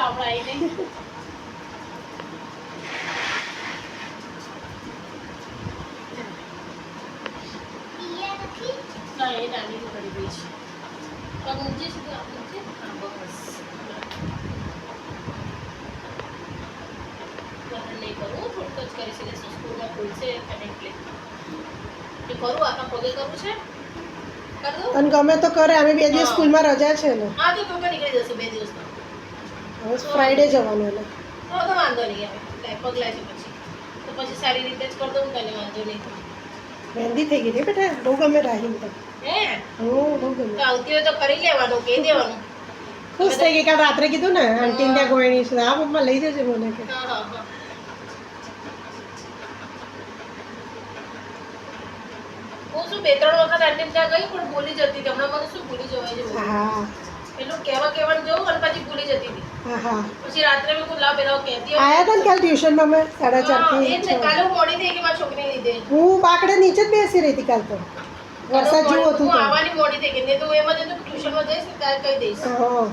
આપણે આવીને ના એ નાની કરી ગઈ છે પગ ઊંચે સુધી આપ ઊંચે હા બસ નહીં કરું થોડુંક જ કરીશ એટલે સ્કૂલમાં ખુલશે અને એટલે એ કરું આખા પગે કરવું છે કર દઉં તને ગમે તો કરે અમે 2 દિવસ સ્કૂલમાં રજા છે ને હા તો નીકળી જશે 2 દિવસમાં હવે ફ્રાઈડે જવાનું એટલે તો વાંધો નહીં આવે પગલા છે પછી તો પછી સારી રીતે જ કરી દઉં તને વાંધો નહીં મહેંદી થઈ ગઈ ને બેટા બહુ ગમે રાહીમ તો હે બહુ ગમે તો આવતી હોય તો કરી લેવાનું કહી દેવાનું ખુશ થઈ ગઈ કાલ રાત્રે કીધું ને આંટી ત્યાં ગોયણી છે હા મમ્મા લઈ જજે મને કે હા હા હા હું શું 2-3 વખત આંટી ત્યાં ગઈ પણ ભૂલી જતી હતી હમણાં મને શું ભૂલી જવાય છે હા એટલું કહેવાનું જવું અને પછી ભૂલી જતી હતી હા હા પછી રાત્રે મેં કોઈ લાવ પેલા કહેતી આયા હતા ને કાલ ટ્યુશનમાં મેં 4:30 એ જ ને કાલે હું મોડી થઈ ગઈ મારી છોકરીને લીધે હું બાકડે નીચે જ બેસી રહી હતી કાલ તો વરસાદ જેવું હતું હું તો આવવાની મોડી થઈ ગઈ નહીં તો હું એમ જ હતું ટ્યુશનમાં જઈશ ને ત્યારે કહી દઈશ હા